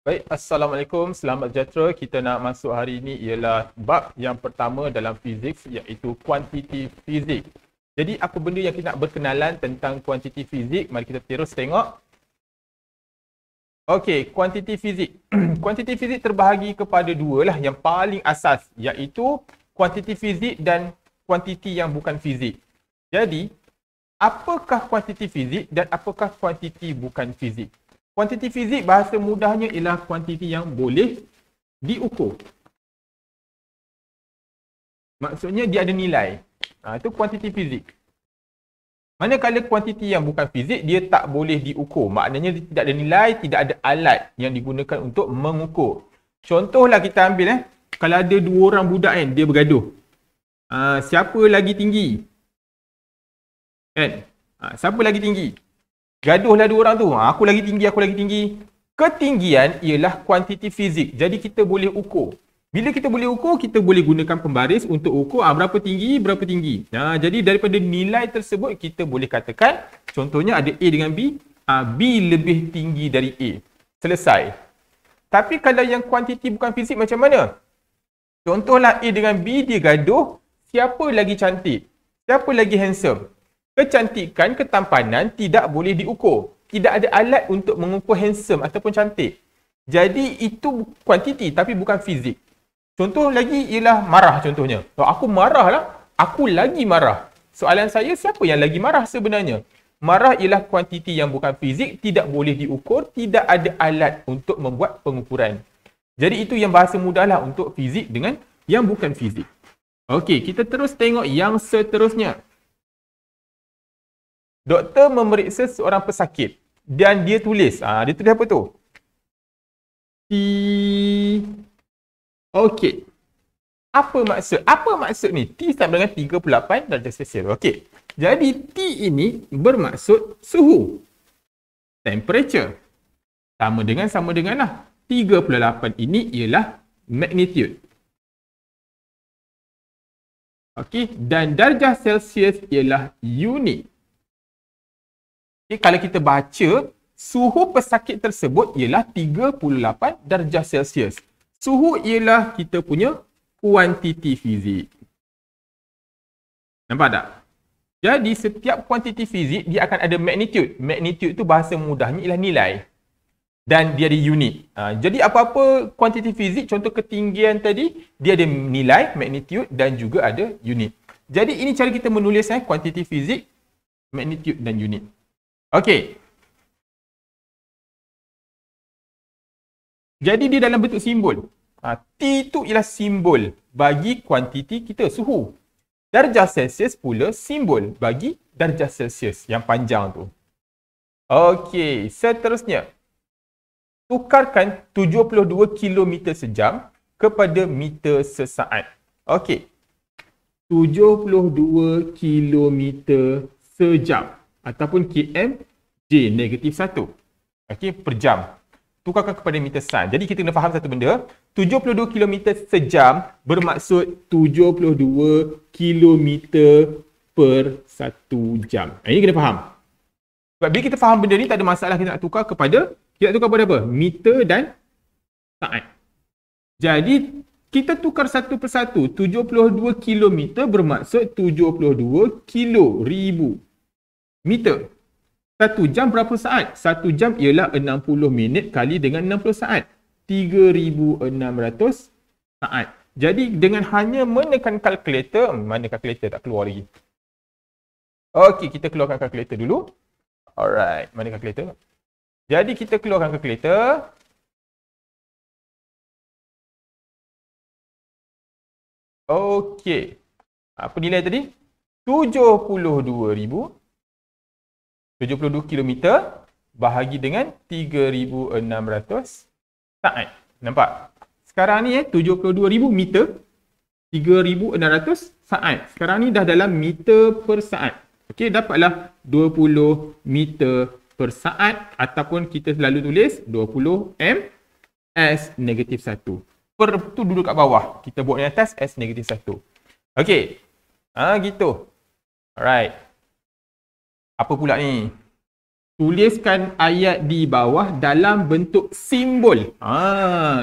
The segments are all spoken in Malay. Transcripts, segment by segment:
Baik, Assalamualaikum, selamat sejahtera. Kita nak masuk hari ini ialah bab yang pertama dalam fizik iaitu kuantiti fizik. Jadi apa benda yang kita nak berkenalan tentang kuantiti fizik? Mari kita terus tengok. Okey, kuantiti fizik. Kuantiti fizik terbahagi kepada dua lah yang paling asas iaitu kuantiti fizik dan kuantiti yang bukan fizik. Jadi, apakah kuantiti fizik dan apakah kuantiti bukan fizik? Kuantiti fizik bahasa mudahnya ialah kuantiti yang boleh diukur. Maksudnya dia ada nilai. Itu kuantiti fizik. Manakala kuantiti yang bukan fizik, dia tak boleh diukur. Maknanya dia tidak ada nilai, tidak ada alat yang digunakan untuk mengukur. Contohlah kita ambil kalau ada dua orang budak kan, dia bergaduh. Siapa lagi tinggi? Kan? Siapa lagi tinggi? Gaduhlah dua orang tu. Aku lagi tinggi, aku lagi tinggi. Ketinggian ialah kuantiti fizik. Jadi kita boleh ukur. Bila kita boleh ukur, kita boleh gunakan pembaris untuk ukur berapa tinggi, berapa tinggi. Jadi daripada nilai tersebut, kita boleh katakan, contohnya ada A dengan B. B lebih tinggi dari A. Selesai. Tapi kalau yang kuantiti bukan fizik macam mana? Contohlah A dengan B, dia gaduh. Siapa lagi cantik? Siapa lagi handsome? Kecantikan, ketampanan tidak boleh diukur. Tidak ada alat untuk mengukur handsome ataupun cantik. Jadi itu kuantiti tapi bukan fizik. Contoh lagi ialah marah contohnya. Aku marah lah, aku lagi marah. Soalan saya, siapa yang lagi marah sebenarnya? Marah ialah kuantiti yang bukan fizik, tidak boleh diukur, tidak ada alat untuk membuat pengukuran. Jadi itu yang bahasa mudahlah untuk fizik dengan yang bukan fizik. Okey, kita terus tengok yang seterusnya. Doktor memeriksa seorang pesakit dan dia tulis. Dia tulis apa tu? T. Okey. Apa maksud? Apa maksud ni? T sama dengan 38 darjah Celsius. Okey. Jadi T ini bermaksud suhu. Temperature. Sama dengan lah. 38 ini ialah magnitude. Okey. Dan darjah Celsius ialah unit. Okay, kalau kita baca, suhu pesakit tersebut ialah 38 darjah Celsius. Suhu ialah kita punya kuantiti fizik. Nampak tak? Jadi setiap kuantiti fizik dia akan ada magnitude. Magnitude tu bahasa mudahnya ialah nilai. Dan dia ada unit. Jadi apa-apa kuantiti fizik, contoh ketinggian tadi, dia ada nilai, magnitude dan juga ada unit. Jadi ini cara kita menulis kuantiti fizik, magnitude dan unit. Okey. Jadi dia dalam bentuk simbol. T itu ialah simbol bagi kuantiti kita, suhu. Darjah Celsius pula simbol bagi darjah Celsius yang panjang tu. Okey, seterusnya. Tukarkan 72 km sejam kepada meter sesaat. Okey. 72 km sejam. Ataupun km J negatif 1. Okey, per jam. Tukarkan kepada meter saat. Jadi kita kena faham satu benda. 72 km sejam bermaksud 72 km per 1 jam. Ini kena faham. Sebab bila kita faham benda ni, tak ada masalah kita nak tukar kepada apa? Meter dan saat. Jadi kita tukar satu persatu. 72 km bermaksud 72 kilo ribu meter. 1 jam berapa saat? 1 jam ialah 60 minit kali dengan 60 saat. 3,600 saat. Jadi dengan hanya menekan kalkulator, mana kalkulator tak keluar lagi. Okey, kita keluarkan kalkulator dulu. Alright, mana kalkulator? Jadi kita keluarkan kalkulator. Okey. Apa nilai tadi? 72,000 72 km bahagi dengan 3,600 saat. Nampak? Sekarang ni 72,000 meter, 3,600 saat. Sekarang ni dah dalam meter per saat. Okey, dapatlah 20 meter per saat ataupun kita selalu tulis 20 m S negatif 1. Per tu duduk kat bawah. Kita buat yang atas S negatif 1. Okey. Gitu. Alright. Apa pula ni? Tuliskan ayat di bawah dalam bentuk simbol.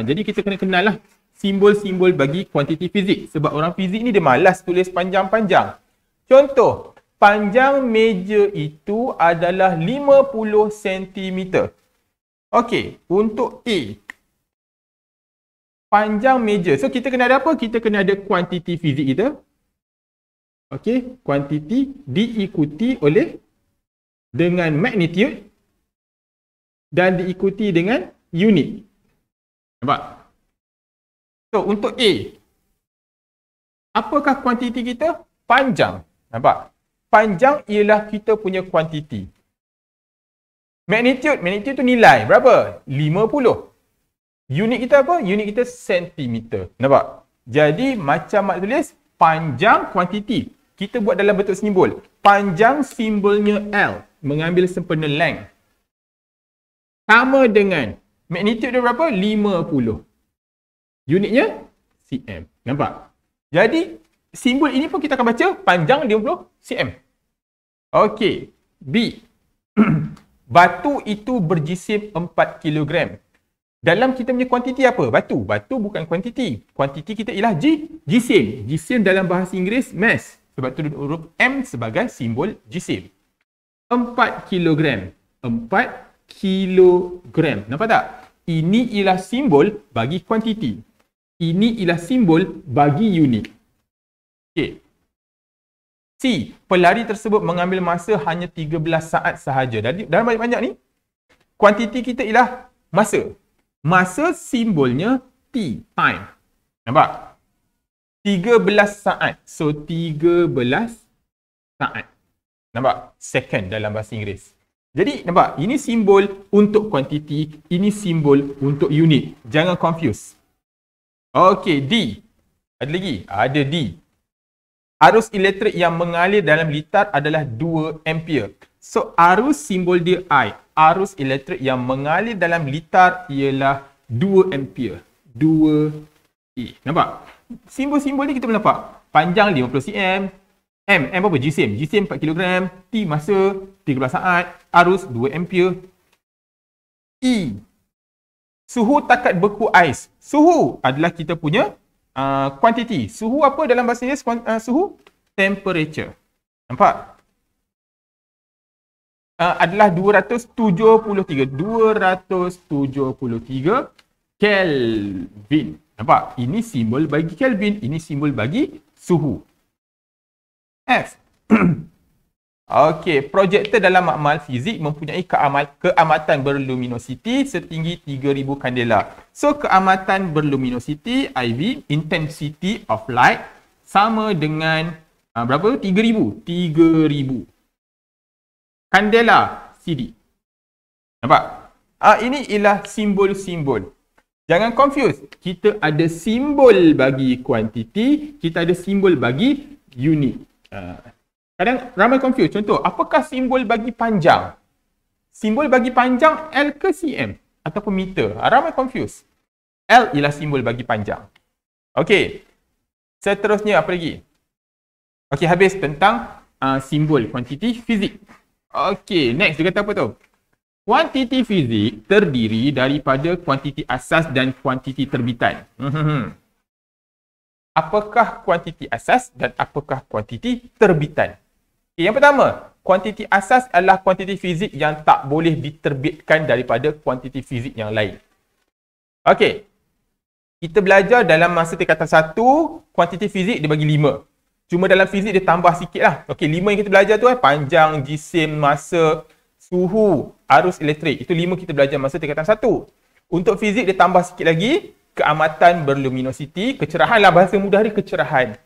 Jadi kita kena kenal lah simbol-simbol bagi kuantiti fizik. Sebab orang fizik ni dia malas tulis panjang-panjang. Contoh, panjang meja itu adalah 50 cm. Okey, untuk A, panjang meja. So kita kena ada apa? Kita kena ada kuantiti fizik kita. Okey, kuantiti diikuti oleh dengan magnitude dan diikuti dengan unit. Nampak? So untuk A, apakah kuantiti kita? Panjang. Nampak? Panjang ialah kita punya kuantiti. Magnitude tu nilai berapa? 50. Unit kita apa? Unit kita sentimeter. Nampak? Jadi macam mak tulis panjang kuantiti. Kita buat dalam bentuk simbol. Panjang simbolnya L. Mengambil sempena length. Sama dengan magnitude dia berapa? 50. Unitnya cm. Nampak? Jadi simbol ini pun kita akan baca panjang 50 cm. Okey. B. Batu itu berjisim 4 kg. Dalam kita punya kuantiti apa? Batu. Batu bukan kuantiti. Kuantiti kita ialah jisim. Jisim dalam bahasa Inggeris mass. Sebab tu huruf M sebagai simbol jisim. 4 kg. 4 kilogram. Nampak tak? Ini ialah simbol bagi kuantiti. Ini ialah simbol bagi unit. Okey. C. Pelari tersebut mengambil masa hanya 13 saat sahaja. Dalam banyak-banyak ni, kuantiti kita ialah masa. Masa simbolnya T. Time. Nampak? 13 saat. So, 13 saat. Nampak? Second dalam bahasa Inggeris. Jadi, nampak? Ini simbol untuk kuantiti. Ini simbol untuk unit. Jangan confuse. Okey, D. Ada lagi? Ada D. Arus elektrik yang mengalir dalam litar adalah 2 ampere. So, arus simbol dia I. Arus elektrik yang mengalir dalam litar ialah 2 ampere. 2 E. Nampak? Simbol-simbol ni kita boleh nampak. Panjang 50 cm. M apa? Jisim. Jisim 4 kg. T masa 13 saat. Arus 2 ampere. E. Suhu takat beku ais. Suhu adalah kita punya kuantiti. Suhu apa dalam bahasa Inggeris? Suhu? Temperature. Nampak? Adalah 273. 273 Kelvin. Nampak? Ini simbol bagi Kelvin. Ini simbol bagi suhu. F. Okey, projektor dalam makmal fizik mempunyai keamatan berluminositi setinggi 3000 kandela. So, keamatan berluminositi IV, intensity of light, sama dengan berapa? 3000. 3000. Kandela CD. Nampak? Ini ialah simbol-simbol. Jangan confuse. Kita ada simbol bagi kuantiti, kita ada simbol bagi unit. Kadang ramai confuse. Contoh, apakah simbol bagi panjang? Simbol bagi panjang L ke cm? Ataupun meter? Ramai confuse. L ialah simbol bagi panjang. Okey. Seterusnya apa lagi? Okey, habis tentang simbol kuantiti fizik. Okey, next dia kata apa tu? Kuantiti fizik terdiri daripada kuantiti asas dan kuantiti terbitan. Apakah kuantiti asas dan apakah kuantiti terbitan? Okay, yang pertama, kuantiti asas adalah kuantiti fizik yang tak boleh diterbitkan daripada kuantiti fizik yang lain. Okey. Kita belajar dalam masa tingkatan 1, kuantiti fizik dia bagi 5. Cuma dalam fizik dia tambah sikit lah. Okey, 5 yang kita belajar tu panjang, jisim, masa, suhu, arus elektrik. Itu 5 kita belajar masa tingkatan 1. Untuk fizik dia tambah sikit lagi, keamatan berluminositi, kecerahan lah, bahasa mudah dia kecerahan.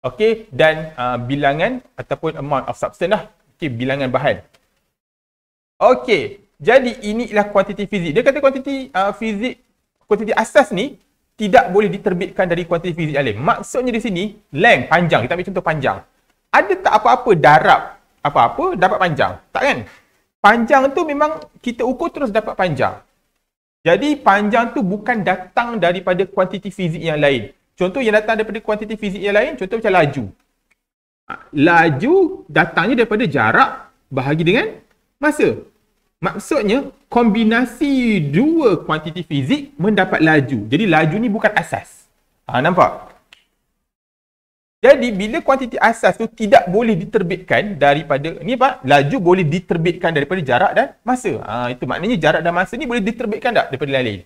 Okey, dan bilangan ataupun amount of substance lah. Okey, bilangan bahan. Okey, jadi inilah kuantiti fizik. Dia kata kuantiti fizik, kuantiti asas ni tidak boleh diterbitkan dari kuantiti fizik yang lain. Maksudnya di sini, length, panjang. Kita ambil contoh panjang. Ada tak apa-apa darab? Apa-apa dapat panjang? Tak kan? Panjang tu memang kita ukur terus dapat panjang. Jadi panjang tu bukan datang daripada kuantiti fizik yang lain. Contoh yang datang daripada kuantiti fizik yang lain, contoh macam laju. Laju datangnya daripada jarak bahagi dengan masa. Maksudnya, kombinasi dua kuantiti fizik mendapat laju. Jadi, laju ni bukan asas. Nampak? Jadi, bila kuantiti asas tu tidak boleh diterbitkan daripada, ni apa? Laju boleh diterbitkan daripada jarak dan masa. Itu maknanya jarak dan masa ni boleh diterbitkan tak daripada lain-lain?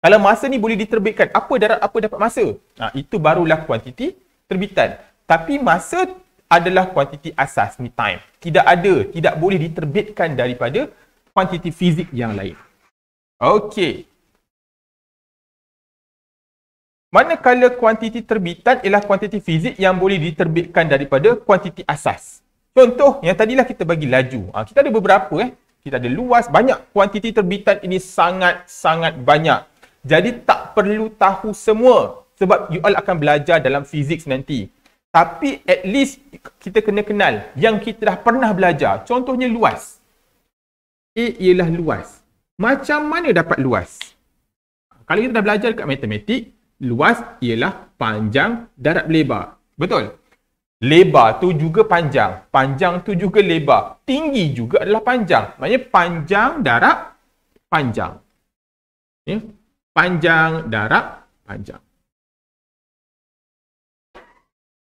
Kalau masa ni boleh diterbitkan, apa darat, apa dapat masa? Itu barulah kuantiti terbitan. Tapi masa adalah kuantiti asas, ni time. Tidak boleh diterbitkan daripada kuantiti fizik yang lain. Okey. Manakala kuantiti terbitan ialah kuantiti fizik yang boleh diterbitkan daripada kuantiti asas. Contoh, yang tadilah kita bagi laju. Kita ada beberapa. Kita ada luas, banyak. Kuantiti terbitan ini sangat-sangat banyak. Jadi tak perlu tahu semua. Sebab you all akan belajar dalam fizik nanti. Tapi at least kita kena kenal yang kita dah pernah belajar. Contohnya luas. A ialah luas. Macam mana dapat luas? Kalau kita dah belajar dekat matematik, luas ialah panjang darab lebar. Betul? Lebar tu juga panjang. Panjang tu juga lebar. Tinggi juga adalah panjang. Maksudnya panjang darab panjang. Ya? Panjang darab panjang.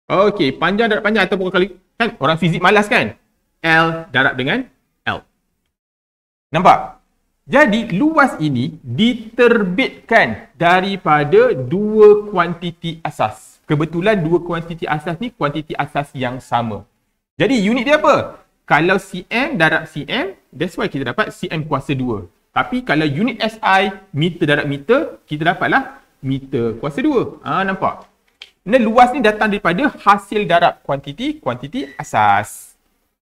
Okey, panjang darab panjang ataupun kali kan orang fizik malas kan? L darab dengan L. Nampak? Jadi, luas ini diterbitkan daripada dua kuantiti asas. Kebetulan dua kuantiti asas ni kuantiti asas yang sama. Jadi, unit dia apa? Kalau cm darab cm, that's why kita dapat cm kuasa 2. Tapi kalau unit SI, meter darab meter, kita dapatlah meter kuasa 2. Nampak? Nah, luas ni datang daripada hasil darab kuantiti asas.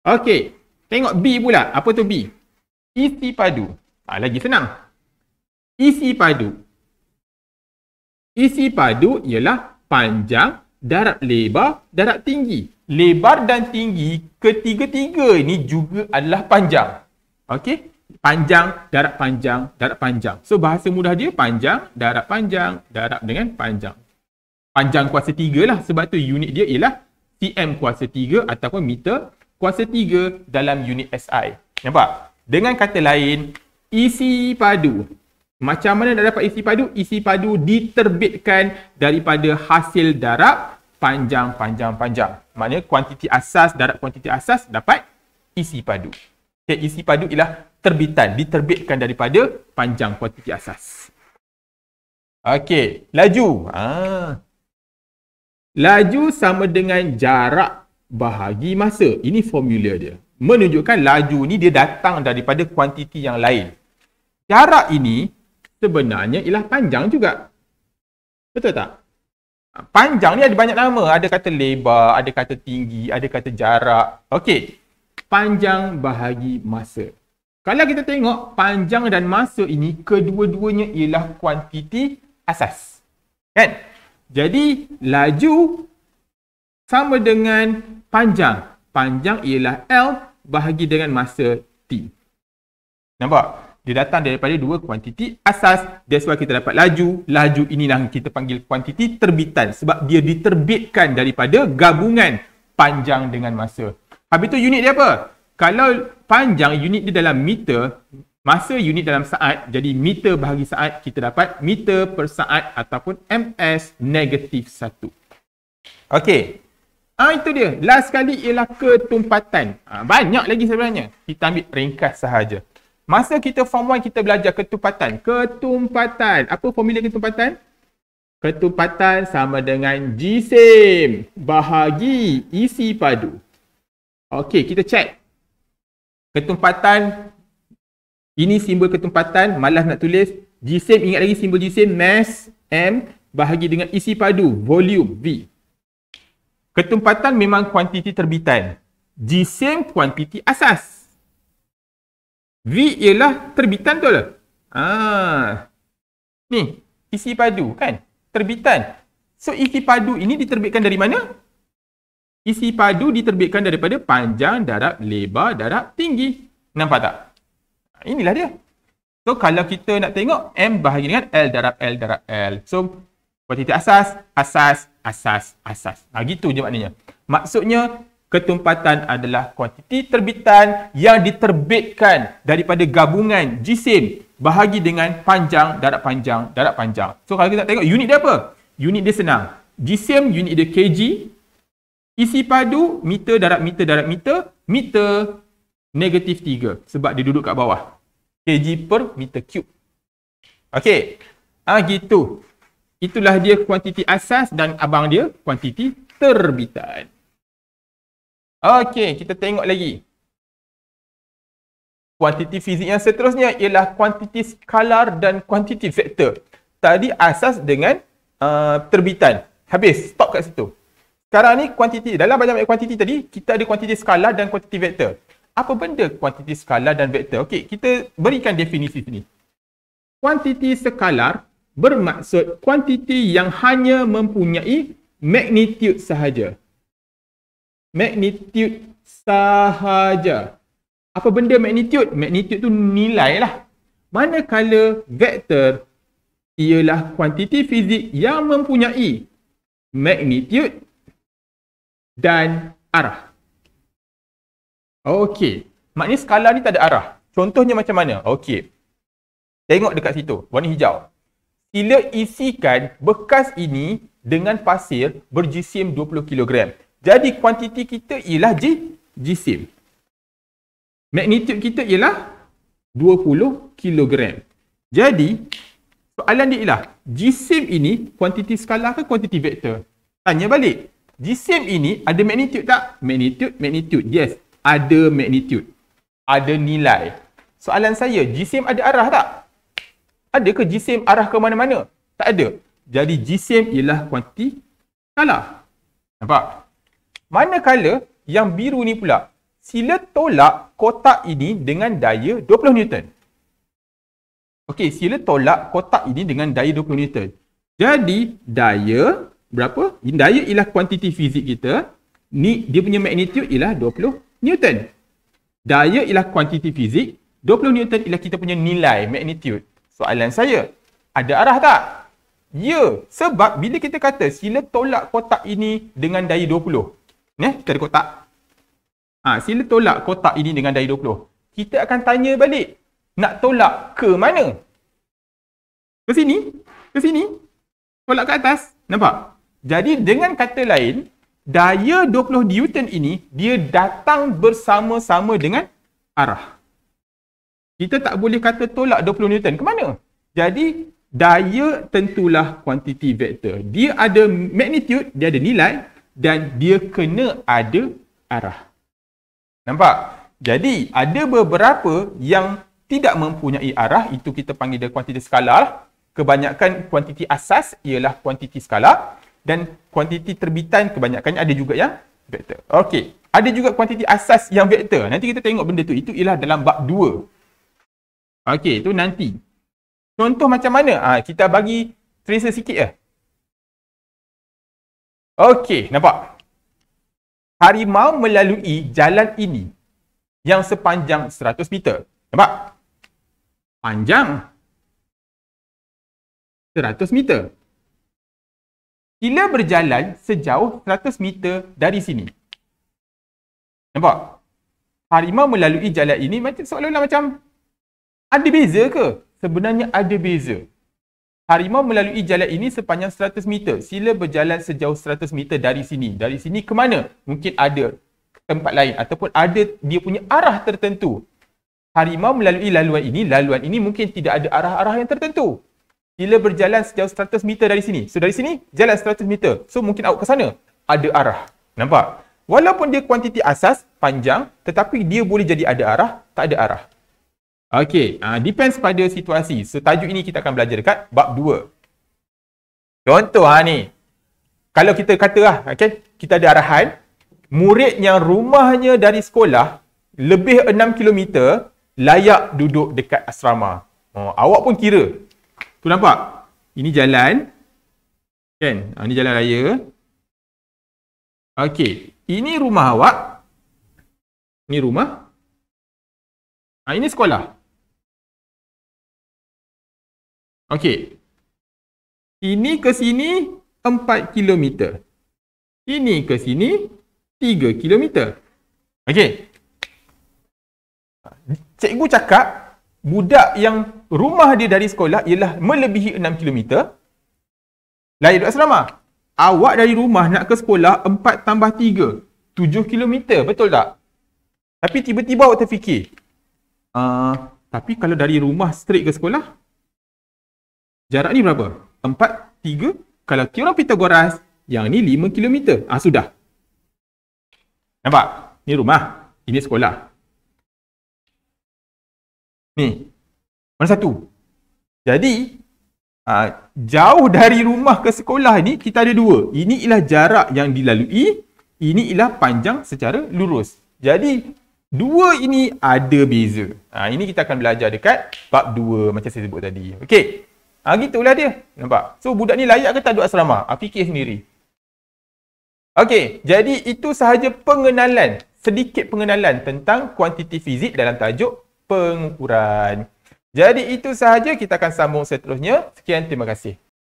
Okey, tengok B pula. Apa tu B? Isi padu. Lagi senang. Isi padu. Isi padu ialah panjang darab lebar darab tinggi. Lebar dan tinggi ketiga-tiga ini juga adalah panjang. Okey? Panjang darab panjang darab panjang. So bahasa mudah dia panjang darab dengan panjang. Panjang kuasa 3 lah. Sebab tu unit dia ialah cm kuasa 3 ataupun meter kuasa 3 dalam unit SI. Nampak? Dengan kata lain, isi padu. Macam mana nak dapat isi padu? Isi padu diterbitkan daripada hasil darab panjang. Maknanya kuantiti asas darab kuantiti asas dapat isi padu. Okay, isi padu ialah terbitan. Diterbitkan daripada panjang kuantiti asas. Okey, laju. Laju sama dengan jarak bahagi masa. Ini formula dia. Menunjukkan laju ni dia datang daripada kuantiti yang lain. Jarak ini sebenarnya ialah panjang juga. Betul tak? Panjang ni ada banyak nama. Ada kata lebar, ada kata tinggi, ada kata jarak. Okey. Panjang bahagi masa. Kalau kita tengok panjang dan masa ini kedua-duanya ialah kuantiti asas. Kan? Jadi laju sama dengan panjang. Panjang ialah L bahagi dengan masa T. Nampak? Dia datang daripada dua kuantiti asas. That's why kita dapat laju. Laju inilah kita panggil kuantiti terbitan. Sebab dia diterbitkan daripada gabungan panjang dengan masa. Habis tu unit dia apa? Kalau panjang unit dia dalam meter, masa unit dalam saat. Jadi meter bahagi saat kita dapat meter per saat ataupun ms negatif 1. Okey. Itu dia. Last sekali ialah ketumpatan. Banyak lagi sebenarnya. Kita ambil ringkas sahaja. Masa kita form 1 kita belajar ketumpatan. Ketumpatan. Apa formula ketumpatan? Ketumpatan sama dengan jisim bahagi isi padu. Okey, kita check. Ketumpatan. Ini simbol ketumpatan. Malas nak tulis. Jisim, ingat lagi simbol jisim. Mass M bahagi dengan isi padu. Volume V. Ketumpatan memang kuantiti terbitan. Jisim kuantiti asas. V ialah terbitan tu lah. Ni, isi padu kan? Terbitan. So, isi padu ini diterbitkan dari mana? Isi padu diterbitkan daripada panjang darab lebar darab tinggi. Nampak tak? Inilah dia. So, kalau kita nak tengok, M bahagi dengan L darab L darab L. So, kuantiti asas. Gitu je maknanya. Maksudnya, Ketumpatan adalah kuantiti terbitan yang diterbitkan daripada gabungan jisim bahagi dengan panjang, darat panjang, darat panjang. So kalau kita tengok unit dia apa? Unit dia senang. Jisim unit dia kg, isi padu meter, darat meter, darat meter, meter negatif 3 sebab dia duduk kat bawah. Kg per meter cube. Okey. Gitu. Itulah dia kuantiti asas dan abang dia kuantiti terbitan. Okey, kita tengok lagi. Kuantiti fizik yang seterusnya ialah kuantiti skalar dan kuantiti vektor. Tadi asas dengan terbitan. Habis, stop kat situ. Sekarang ni kuantiti, dalam banyak kuantiti tadi, kita ada kuantiti skalar dan kuantiti vektor. Apa benda kuantiti skalar dan vektor? Okey, kita berikan definisi sini. Kuantiti skalar bermaksud kuantiti yang hanya mempunyai magnitude sahaja. Magnitude sahaja. Apa benda magnitude? Magnitude tu nilai lah. Manakala vektor ialah kuantiti fizik yang mempunyai magnitude dan arah. Okey. Maknanya skala ni tak ada arah. Contohnya macam mana? Okey. Tengok dekat situ. Warna hijau. Sila isikan bekas ini dengan pasir berjisim 20 kg. Jadi kuantiti kita ialah jisim. Magnitude kita ialah 20 kg. Jadi soalan dia ialah jisim ini kuantiti skalar ke kuantiti vektor? Tanya balik. Jisim ini ada magnitude tak? Magnitude. Yes, ada magnitude. Ada nilai. Soalan saya, jisim ada arah tak? Ada ke jisim arah ke mana-mana? Tak ada. Jadi jisim ialah kuantiti skalar. Nampak? Manakala yang biru ni pula, sila tolak kotak ini dengan daya 20 Newton. Okey, sila tolak kotak ini dengan daya 20 Newton. Jadi daya berapa? Daya ialah kuantiti fizik kita. Ni dia punya magnitude ialah 20 Newton. Daya ialah kuantiti fizik, 20 Newton ialah kita punya nilai magnitude. Soalan saya, ada arah tak? Ya, sebab bila kita kata sila tolak kotak ini dengan daya 20. Kita ada kotak. Sila tolak kotak ini dengan daya 20. Kita akan tanya balik, nak tolak ke mana? Ke sini? Ke sini? Tolak ke atas? Nampak? Jadi dengan kata lain, daya 20 Newton ini dia datang bersama-sama dengan arah. Kita tak boleh kata tolak 20 Newton ke mana? Jadi daya tentulah kuantiti vektor. Dia ada magnitude, dia ada nilai dan dia kena ada arah. Nampak? Jadi ada beberapa yang tidak mempunyai arah, itu kita panggil dia kuantiti skalar. Kebanyakan kuantiti asas ialah kuantiti skalar dan kuantiti terbitan kebanyakannya ada juga yang vektor. Okey, ada juga kuantiti asas yang vektor. Nanti kita tengok benda tu. Itu ialah dalam bab 2. Okey, itu nanti. Contoh macam mana? Kita bagi tracer sikit je. Okey, nampak? Harimau melalui jalan ini yang sepanjang 100 meter. Nampak? Panjang 100 meter. Sila berjalan sejauh 100 meter dari sini. Nampak? Harimau melalui jalan ini seolah-olah macam ada beza ke? Sebenarnya ada beza. Harimau melalui jalan ini sepanjang 100 meter. Sila berjalan sejauh 100 meter dari sini. Dari sini ke mana? Mungkin ada tempat lain ataupun ada dia punya arah tertentu. Harimau melalui laluan ini mungkin tidak ada arah-arah yang tertentu. Sila berjalan sejauh 100 meter dari sini. So dari sini jalan 100 meter. So mungkin awak ke sana ada arah. Nampak? Walaupun dia kuantiti asas panjang tetapi dia boleh jadi ada arah, tak ada arah. Okey, depends pada situasi. So tajuk ini kita akan belajar dekat bab 2. Contoh ni. Kalau kita kata okay, kita ada arahan, murid yang rumahnya dari sekolah lebih 6 km layak duduk dekat asrama. Awak pun kira. Tu nampak? Ini jalan. Kan? Ini jalan raya. Okey, ini rumah awak. Ini rumah. Ini sekolah. Okey. Ini ke sini 4 km. Ini ke sini 3 kilometer. Okey. Cikgu cakap budak yang rumah dia dari sekolah ialah melebihi 6 kilometer. Lain duduk asrama. Awak dari rumah nak ke sekolah 4 tambah 3, 7 kilometer. Betul tak? Tapi tiba-tiba awak terfikir, tapi kalau dari rumah straight ke sekolah, jarak ni berapa? 4, 3. Kalau teorem Pythagoras, yang ni 5 kilometer. Sudah. Nampak? Ni rumah. Ini sekolah. Ni. Mana satu? Jadi, jauh dari rumah ke sekolah ni, kita ada dua. Ini ialah jarak yang dilalui. Ini ialah panjang secara lurus. Jadi, dua ini ada beza. Ini kita akan belajar dekat bab 2 macam saya sebut tadi. Okey. Gitulah dia. Nampak? So, budak ni layak ke tak duduk asrama? Fikir sendiri. Okey. Jadi, itu sahaja pengenalan. Sedikit pengenalan tentang kuantiti fizik dalam tajuk pengukuran. Jadi, itu sahaja. Kita akan sambung seterusnya. Sekian, terima kasih.